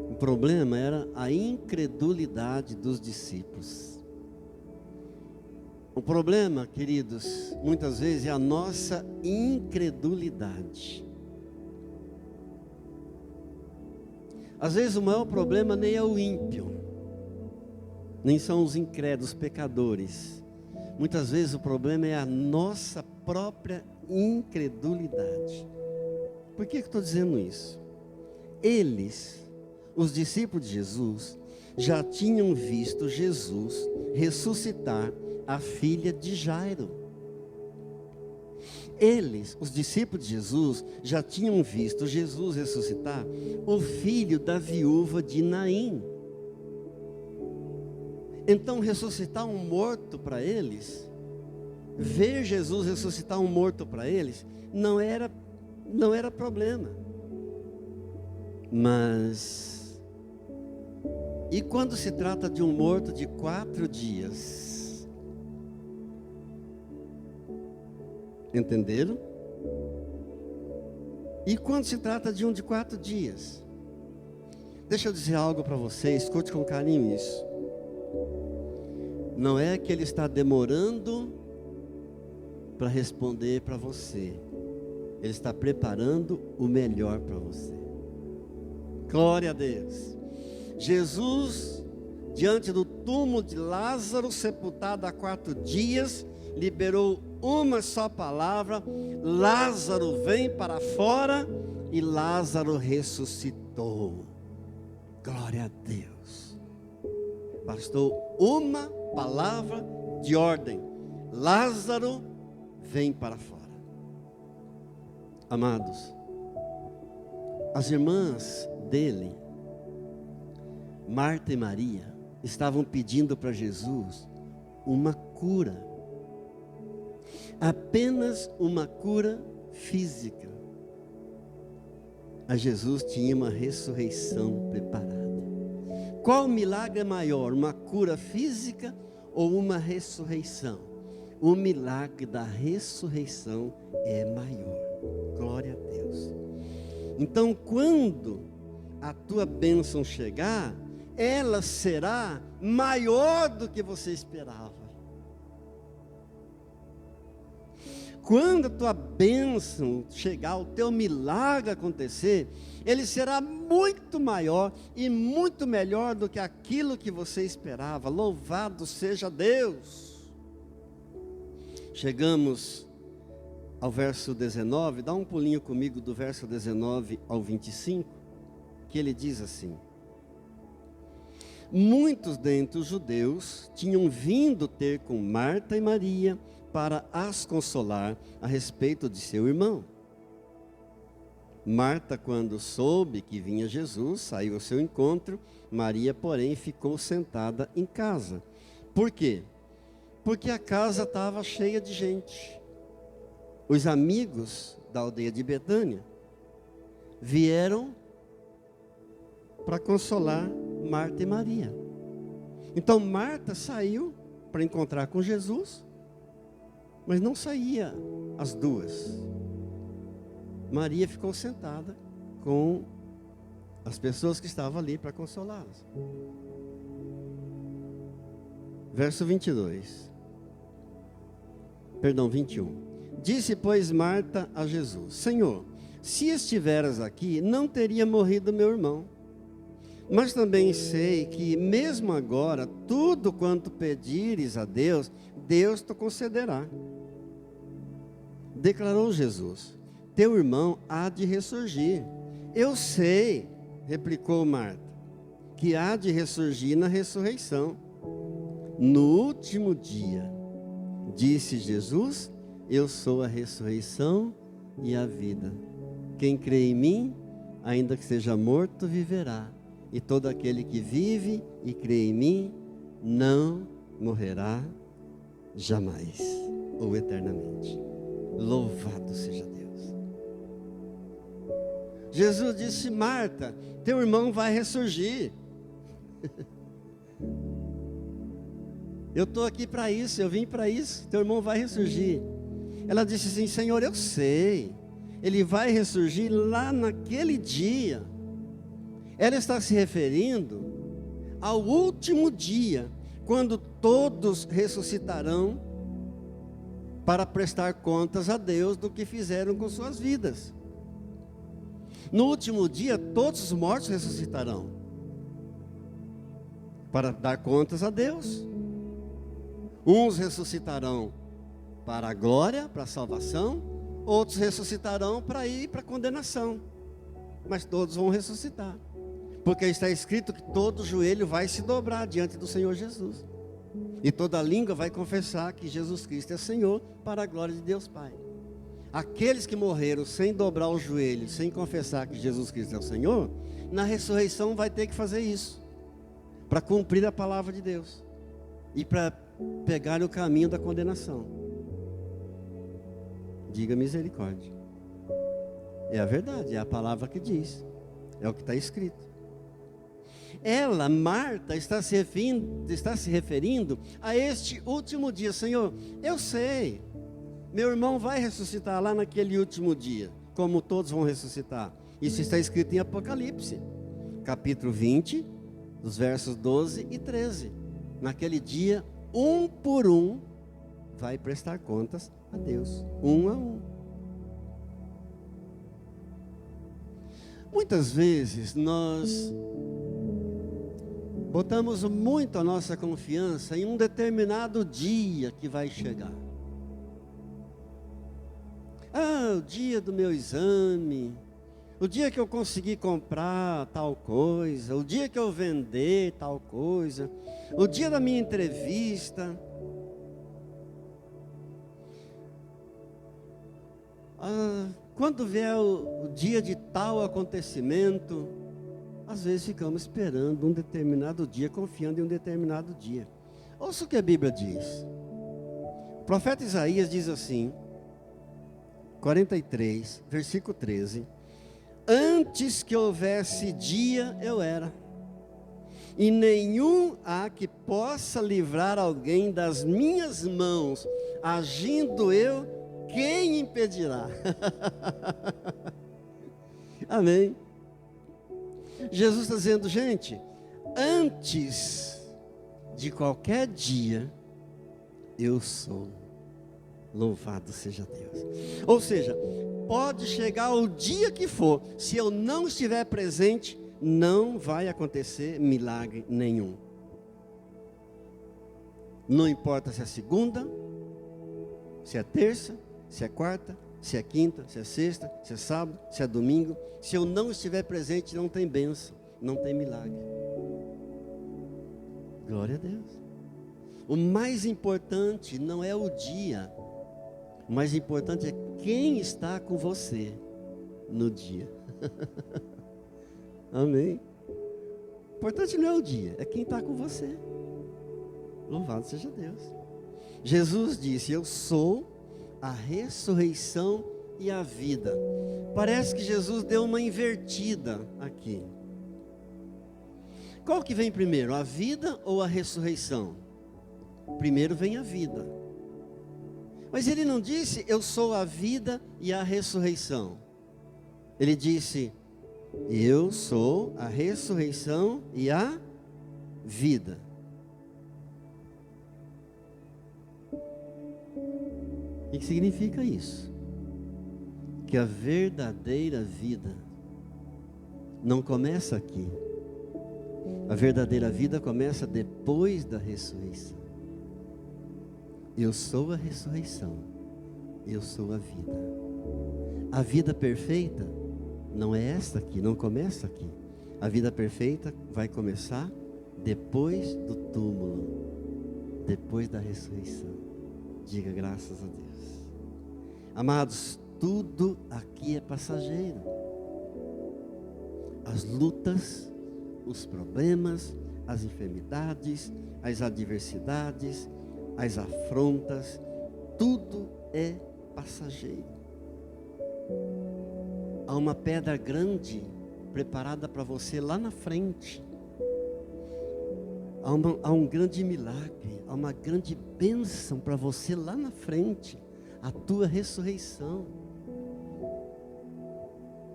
O problema era a incredulidade dos discípulos. O problema, queridos, muitas vezes é a nossa incredulidade. Às vezes o maior problema nem é o ímpio, nem são os incrédulos, pecadores. Muitas vezes o problema é a nossa própria incredulidade. Por que eu estou dizendo isso? Eles, os discípulos de Jesus, já tinham visto Jesus ressuscitar a filha de Jairo. Eles, os discípulos de Jesus, já tinham visto Jesus ressuscitar o filho da viúva de Naim. Então, ressuscitar um morto para eles, ver Jesus ressuscitar um morto para eles, não era problema. Mas, e quando se trata de um morto de 4 dias? Entenderam? E quando se trata de um de 4 dias? Deixa eu dizer algo para você, escute com carinho isso. Não é que ele está demorando para responder para você. Ele está preparando o melhor para você. Glória a Deus. Jesus, diante do túmulo de Lázaro, sepultado há 4 dias, liberou uma só palavra: Lázaro, vem para fora. E Lázaro ressuscitou. Glória a Deus. Bastou uma palavra de ordem: Lázaro, vem para fora. Amados, as irmãs dele, Marta e Maria, estavam pedindo para Jesus uma cura. Apenas uma cura física. A Jesus tinha uma ressurreição preparada. Qual milagre é maior, uma cura física ou uma ressurreição? O milagre da ressurreição é maior. Glória a Deus. Então, quando a tua bênção chegar, ela será maior do que você esperava. Quando a tua bênção chegar, o teu milagre acontecer, ele será muito maior e muito melhor do que aquilo que você esperava. Louvado seja Deus. Chegamos ao verso 19, dá um pulinho comigo do verso 19 ao 25, que ele diz assim: muitos dentre os judeus tinham vindo ter com Marta e Maria para as consolar a respeito de seu irmão. Marta, quando soube que vinha Jesus, saiu ao seu encontro. Maria, porém, ficou sentada em casa. Por quê? Porque a casa estava cheia de gente. Os amigos da aldeia de Betânia vieram para consolar Marta e Maria. Então Marta saiu para encontrar com Jesus, mas não saía as duas. Maria ficou sentada com as pessoas que estavam ali para consolá-las. Verso 21. Disse, pois, Marta a Jesus: Senhor, se estiveras aqui, não teria morrido meu irmão. Mas também sei que, mesmo agora, tudo quanto pedires a Deus, Deus te concederá. Declarou Jesus: teu irmão há de ressurgir. Eu sei, replicou Marta, que há de ressurgir na ressurreição. No último dia, disse Jesus: eu sou a ressurreição e a vida. Quem crê em mim, ainda que seja morto, viverá. E todo aquele que vive e crê em mim, não morrerá jamais, ou eternamente. Louvado seja Deus. Jesus disse: Marta, teu irmão vai ressurgir. Eu estou aqui para isso, eu vim para isso, teu irmão vai ressurgir. Ela disse assim: Senhor, eu sei, ele vai ressurgir lá naquele dia. Ela está se referindo ao último dia, quando todos ressuscitarão para prestar contas a Deus do que fizeram com suas vidas. No último dia, todos os mortos ressuscitarão para dar contas a Deus. Uns ressuscitarão para a glória, para a salvação, outros ressuscitarão para ir para a condenação, mas todos vão ressuscitar, porque está escrito que todo joelho vai se dobrar diante do Senhor Jesus, e toda língua vai confessar que Jesus Cristo é Senhor, para a glória de Deus Pai. Aqueles que morreram sem dobrar o joelho, sem confessar que Jesus Cristo é o Senhor, na ressurreição vai ter que fazer isso, para cumprir a palavra de Deus, e para pegar o caminho da condenação. Diga misericórdia. É a verdade, é a palavra que diz, é o que está escrito. Ela, Marta, está se referindo a este último dia. Senhor, eu sei, meu irmão vai ressuscitar lá naquele último dia, como todos vão ressuscitar. Isso está escrito em Apocalipse, capítulo 20, dos versos 12 e 13. Naquele dia, um por um vai prestar contas a Deus, um a um. Muitas vezes nós botamos muito a nossa confiança em um determinado dia que vai chegar. O dia do meu exame, o dia que eu conseguir comprar tal coisa, o dia que eu vender tal coisa, o dia da minha entrevista. Quando vier o dia de tal acontecimento, às vezes ficamos esperando um determinado dia, confiando em um determinado dia. Ouça o que a Bíblia diz. O profeta Isaías diz assim, 43, versículo 13: antes que houvesse dia, eu era, e nenhum há que possa livrar alguém das minhas mãos. Agindo eu, quem impedirá? Amém. Jesus está dizendo, gente, antes de qualquer dia, eu sou. Louvado seja Deus. Ou seja, pode chegar o dia que for, se eu não estiver presente, não vai acontecer milagre nenhum. Não importa se é segunda, se é terça, se é quarta, se é quinta, se é sexta, se é sábado, se é domingo. Se eu não estiver presente, não tem bênção, não tem milagre. Glória a Deus. O mais importante não é o dia. O mais importante é quem está com você no dia. Amém. O importante não é o dia, é quem está com você. Louvado seja Deus. Jesus disse: eu sou a ressurreição e a vida. Parece que Jesus deu uma invertida aqui. Qual que vem primeiro, a vida ou a ressurreição? Primeiro vem a vida. Mas ele não disse: eu sou a vida e a ressurreição. Ele disse: eu sou a ressurreição e a vida. O que significa isso? Que a verdadeira vida não começa aqui. A verdadeira vida começa depois da ressurreição. Eu sou a ressurreição, eu sou a vida. A vida perfeita não é esta aqui, não começa aqui. A vida perfeita vai começar depois do túmulo, depois da ressurreição. Diga graças a Deus. Amados, tudo aqui é passageiro. As lutas, os problemas, as enfermidades, as adversidades, as afrontas, tudo é passageiro. Há uma pedra grande preparada para você lá na frente. Há um grande milagre, há uma grande bênção para você lá na frente, a tua ressurreição.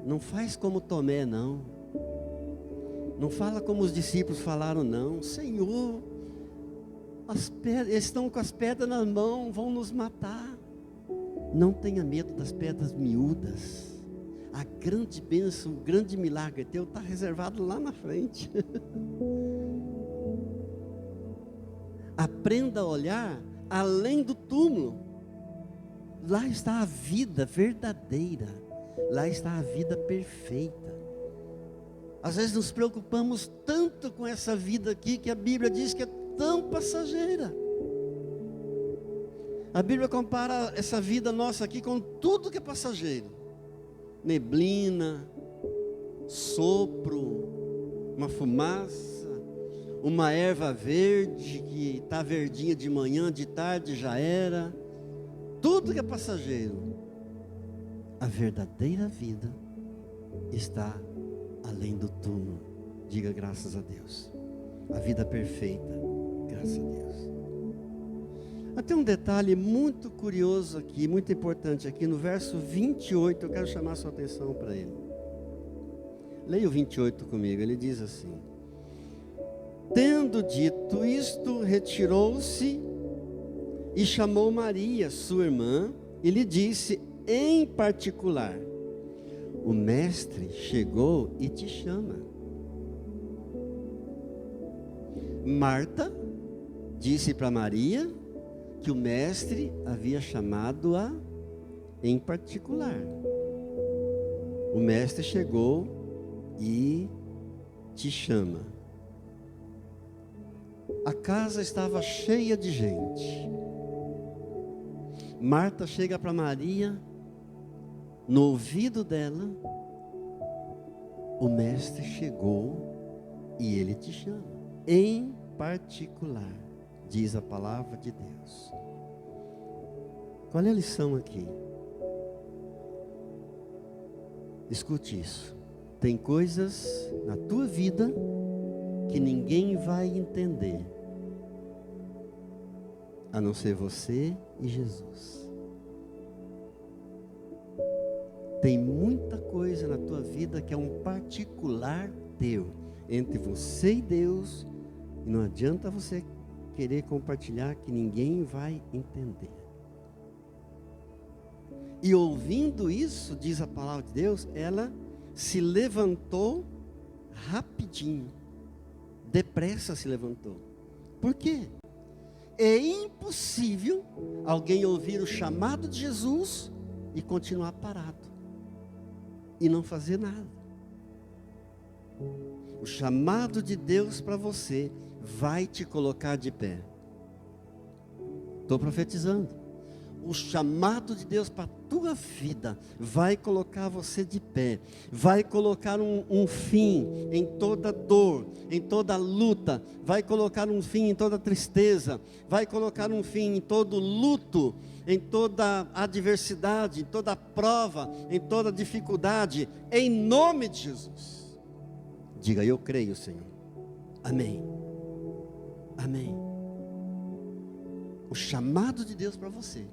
Não faz como Tomé, não. Não fala como os discípulos falaram, não. Senhor, eles estão com as pedras na mão, vão nos matar. Não tenha medo das pedras miúdas. A grande bênção, o grande milagre teu está reservado lá na frente. Aprenda a olhar além do túmulo. Lá está a vida verdadeira. Lá está a vida perfeita. Às vezes nos preocupamos tanto com essa vida aqui, que a Bíblia diz que é tão passageira. A Bíblia compara essa vida nossa aqui com tudo que é passageiro. Neblina, sopro, uma fumaça, uma erva verde que está verdinha de manhã, de tarde já era. Tudo que é passageiro. A verdadeira vida está além do túmulo. Diga graças a Deus. A vida perfeita, graças a Deus. Até um detalhe muito curioso aqui, muito importante aqui no verso 28, eu quero chamar a sua atenção para ele. Leia o 28 comigo, ele diz assim: tendo dito isto, retirou-se e chamou Maria, sua irmã, e lhe disse em particular: o mestre chegou e te chama. Marta disse para Maria que o mestre havia chamado-a em particular. O mestre chegou e te chama. A casa estava cheia de gente. Marta chega para Maria, no ouvido dela: o mestre chegou e ele te chama. Em particular, diz a palavra de Deus. Qual é a lição aqui? Escute isso. Tem coisas na tua vida que ninguém vai entender, a não ser você e Jesus. Tem muita coisa na tua vida que é um particular teu, entre você e Deus, e não adianta você querer compartilhar, que ninguém vai entender. E ouvindo isso, diz a palavra de Deus, ela se levantou rapidinho, depressa se levantou. Por quê? É impossível alguém ouvir o chamado de Jesus e continuar parado e não fazer nada. O chamado de Deus para você vai te colocar de pé. Estou profetizando. O chamado de Deus para a tua vida vai colocar você de pé, vai colocar um fim em toda dor, em toda luta, vai colocar um fim em toda tristeza, vai colocar um fim em todo luto, em toda adversidade, em toda prova, em toda dificuldade, em nome de Jesus. Diga: eu creio, Senhor. Amém. Amém. O chamado de Deus para você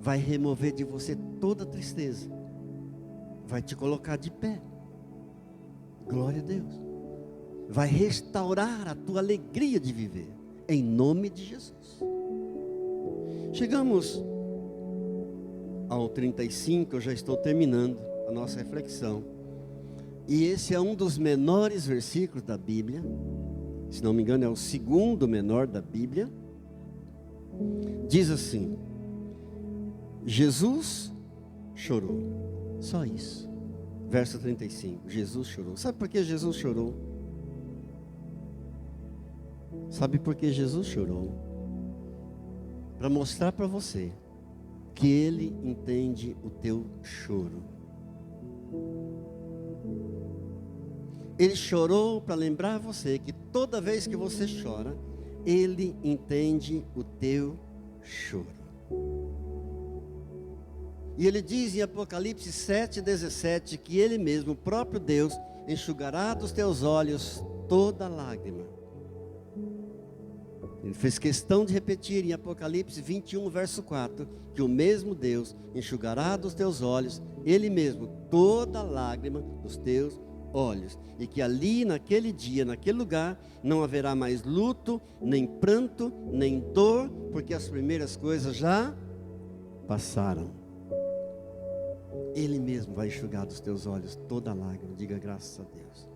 vai remover de você toda tristeza, vai te colocar de pé. Glória a Deus. Vai restaurar a tua alegria de viver, em nome de Jesus. Chegamos ao 35, eu já estou terminando a nossa reflexão. E esse é um dos menores versículos da Bíblia. Se não me engano, é o segundo menor da Bíblia. Diz assim: Jesus chorou. Só isso. Verso 35. Jesus chorou. Sabe por que Jesus chorou? Sabe por que Jesus chorou? Para mostrar para você que Ele entende o teu choro. Ele chorou para lembrar você que toda vez que você chora, Ele entende o teu choro. E Ele diz em Apocalipse 7:17 que Ele mesmo, o próprio Deus, enxugará dos teus olhos toda lágrima. Ele fez questão de repetir em Apocalipse 21, verso 4, que o mesmo Deus enxugará dos teus olhos, Ele mesmo, toda lágrima dos teus olhos. E que ali, naquele dia, naquele lugar, não haverá mais luto, nem pranto, nem dor, porque as primeiras coisas já passaram. Ele mesmo vai enxugar dos teus olhos toda lágrima. Diga: graças a Deus.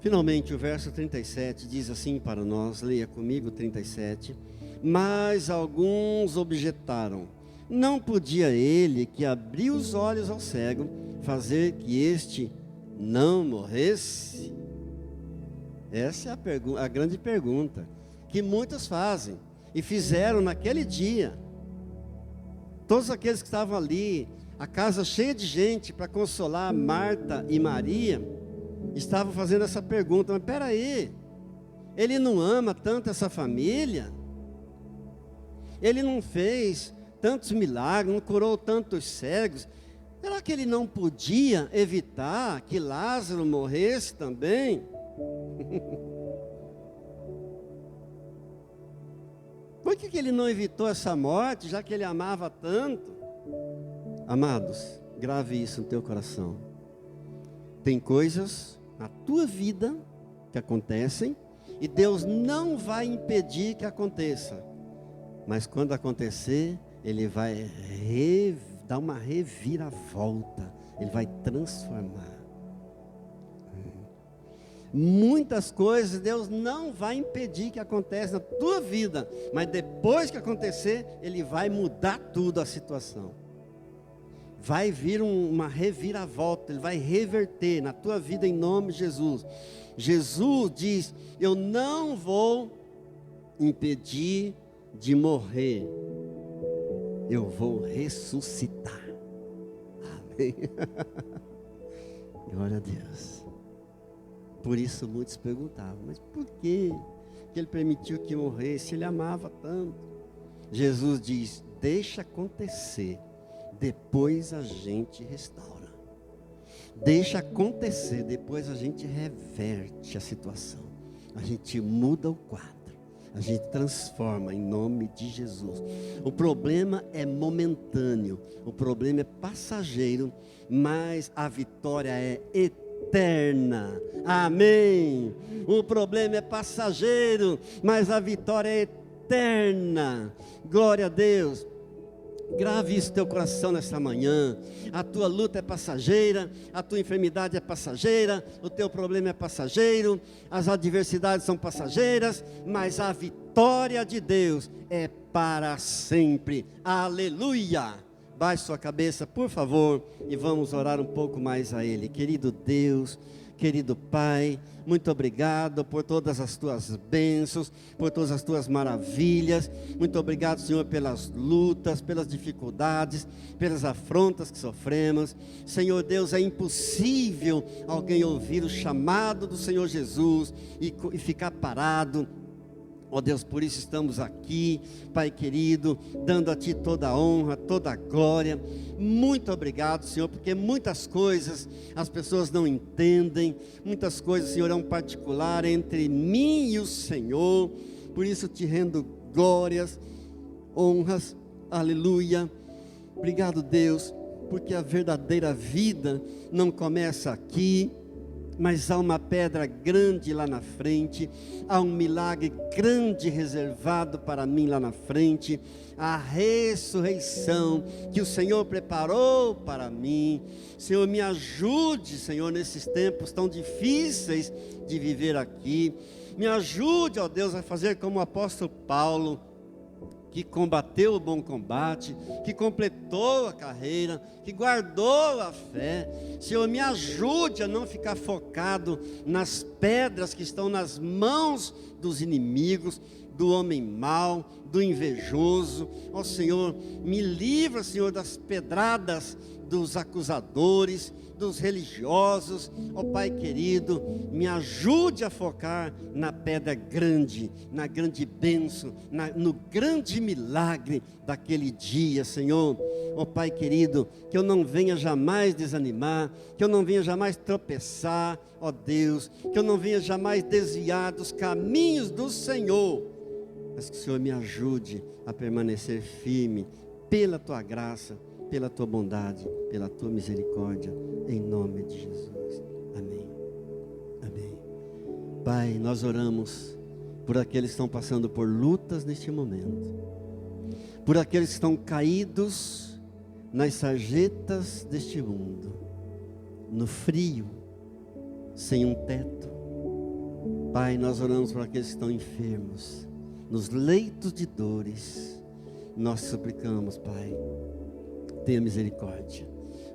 Finalmente, o verso 37 diz assim para nós, leia comigo 37. Mas alguns objetaram: não podia ele, que abriu os olhos ao cego, fazer que este não morresse? Essa é a grande pergunta que muitos fazem e fizeram naquele dia. Todos aqueles que estavam ali, a casa cheia de gente para consolar Marta e Maria, estavam fazendo essa pergunta: mas espera aí, Ele não ama tanto essa família? Ele não fez tantos milagres, não curou tantos cegos? Será que Ele não podia evitar que Lázaro morresse também? Por que Ele não evitou essa morte, já que Ele amava tanto? Amados, grave isso no teu coração. Tem coisas na tua vida que acontecem e Deus não vai impedir que aconteça. Mas quando acontecer, Ele vai dar uma reviravolta. Ele vai transformar. Muitas coisas Deus não vai impedir que aconteça na tua vida, mas depois que acontecer, Ele vai mudar tudo a situação. Vai vir uma reviravolta, Ele vai reverter na tua vida em nome de Jesus. Jesus diz: eu não vou impedir de morrer, eu vou ressuscitar. Amém. Glória a Deus. Por isso muitos perguntavam: mas por que Ele permitiu que morresse? Ele amava tanto. Jesus diz: deixa acontecer, depois a gente restaura. Deixa acontecer, depois a gente reverte a situação. A gente muda o quadro. A gente transforma em nome de Jesus. O problema é momentâneo, o problema é passageiro, mas a vitória é eterna. Amém. O problema é passageiro, mas a vitória é eterna. Glória a Deus. Grave isso no teu coração nessa manhã. A tua luta é passageira, a tua enfermidade é passageira, o teu problema é passageiro, as adversidades são passageiras, mas a vitória de Deus é para sempre. Aleluia! Baixe sua cabeça, por favor, e vamos orar um pouco mais a Ele. Querido Deus, querido Pai, muito obrigado por todas as tuas bênçãos, por todas as tuas maravilhas. Muito obrigado, Senhor, pelas lutas, pelas dificuldades, pelas afrontas que sofremos. Senhor Deus, é impossível alguém ouvir o chamado do Senhor Jesus e ficar parado. Ó Deus, por isso estamos aqui, Pai querido, dando a Ti toda a honra, toda a glória. Muito obrigado, Senhor, porque muitas coisas as pessoas não entendem, muitas coisas, Senhor, é um particular entre mim e o Senhor. Por isso te rendo glórias, honras, aleluia. Obrigado, Deus, porque a verdadeira vida não começa aqui, mas há uma pedra grande lá na frente, há um milagre grande reservado para mim lá na frente, a ressurreição que o Senhor preparou para mim. Senhor, me ajude, Senhor, nesses tempos tão difíceis de viver aqui, me ajude, ó Deus, a fazer como o apóstolo Paulo, que combateu o bom combate, que completou a carreira, que guardou a fé. Senhor, me ajude a não ficar focado nas pedras que estão nas mãos dos inimigos, do homem mau, do invejoso. Ó Senhor, me livra, Senhor, das pedradas dos acusadores, dos religiosos. Ó Pai querido, me ajude a focar na pedra grande, na grande bênção, no grande milagre daquele dia, Senhor. Ó Pai querido, que eu não venha jamais desanimar, que eu não venha jamais tropeçar, ó Deus, que eu não venha jamais desviar dos caminhos do Senhor, mas que o Senhor me ajude a permanecer firme pela Tua graça, pela Tua bondade, pela Tua misericórdia, em nome de Jesus, amém, amém. Pai, nós oramos por aqueles que estão passando por lutas neste momento, por aqueles que estão caídos nas sarjetas deste mundo, no frio, sem um teto. Pai, nós oramos por aqueles que estão enfermos, nos leitos de dores. Nós suplicamos, Pai, tenha misericórdia,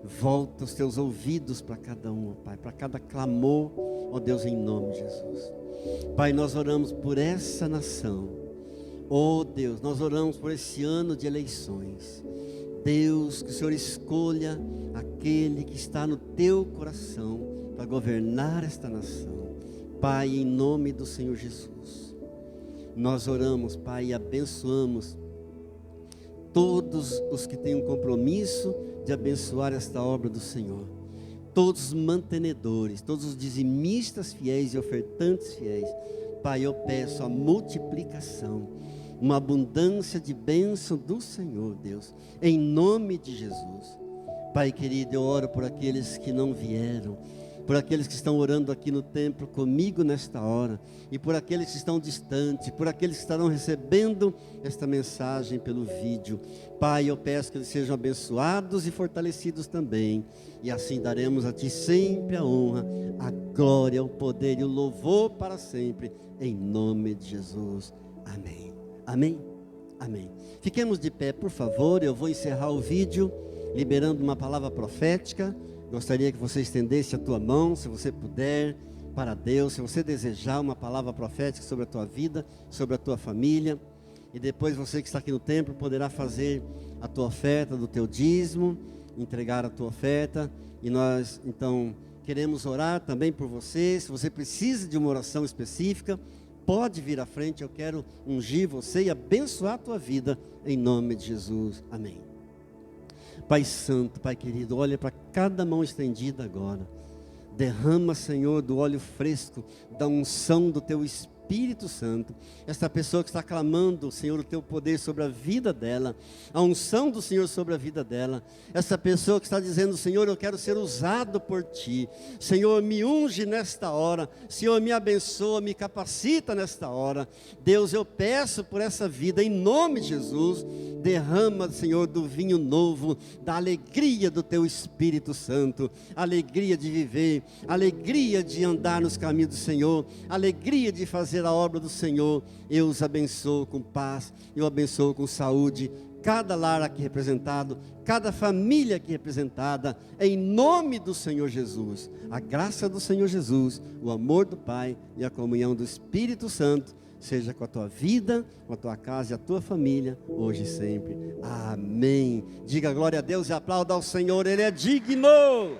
volta os teus ouvidos para cada um, Pai, para cada clamor, ó Deus, em nome de Jesus. Pai, nós oramos por essa nação, ó Deus, nós oramos por esse ano de eleições. Deus, que o Senhor escolha aquele que está no teu coração para governar esta nação. Pai, em nome do Senhor Jesus, nós oramos, Pai, e abençoamos todos os que têm um compromisso de abençoar esta obra do Senhor, todos os mantenedores, todos os dizimistas fiéis e ofertantes fiéis. Pai, eu peço a multiplicação, uma abundância de bênção do Senhor, Deus, em nome de Jesus. Pai querido, eu oro por aqueles que não vieram, por aqueles que estão orando aqui no templo comigo nesta hora, e por aqueles que estão distantes, por aqueles que estarão recebendo esta mensagem pelo vídeo. Pai, eu peço que eles sejam abençoados e fortalecidos também, e assim daremos a Ti sempre a honra, a glória, o poder e o louvor para sempre, em nome de Jesus, amém, amém, amém. Fiquemos de pé, por favor. Eu vou encerrar o vídeo liberando uma palavra profética. Gostaria que você estendesse a tua mão, se você puder, para Deus, se você desejar uma palavra profética sobre a tua vida, sobre a tua família. E depois você que está aqui no templo poderá fazer a tua oferta do teu dízimo, entregar a tua oferta. E nós, então, queremos orar também por você. Se você precisa de uma oração específica, pode vir à frente. Eu quero ungir você e abençoar a tua vida, em nome de Jesus, amém. Pai santo, Pai querido, olha para cada mão estendida agora. Derrama, Senhor, do óleo fresco, da unção do Teu Espírito Santo. Esta pessoa que está clamando, Senhor, o Teu poder sobre a vida dela, a unção do Senhor sobre a vida dela. Essa pessoa que está dizendo, Senhor, eu quero ser usado por Ti. Senhor, me unge nesta hora. Senhor, me abençoa, me capacita nesta hora. Deus, eu peço por essa vida, em nome de Jesus, Derrama, Senhor, do vinho novo, da alegria do Teu Espírito Santo, alegria de viver, alegria de andar nos caminhos do Senhor, alegria de fazer a obra do Senhor. Eu os abençoo com paz, eu abençoo com saúde, cada lar aqui representado, cada família aqui representada, em nome do Senhor Jesus. A graça do Senhor Jesus, o amor do Pai e a comunhão do Espírito Santo seja com a tua vida, com a tua casa e a tua família, hoje e sempre. Amém. Diga glória a Deus e aplauda ao Senhor, Ele é digno.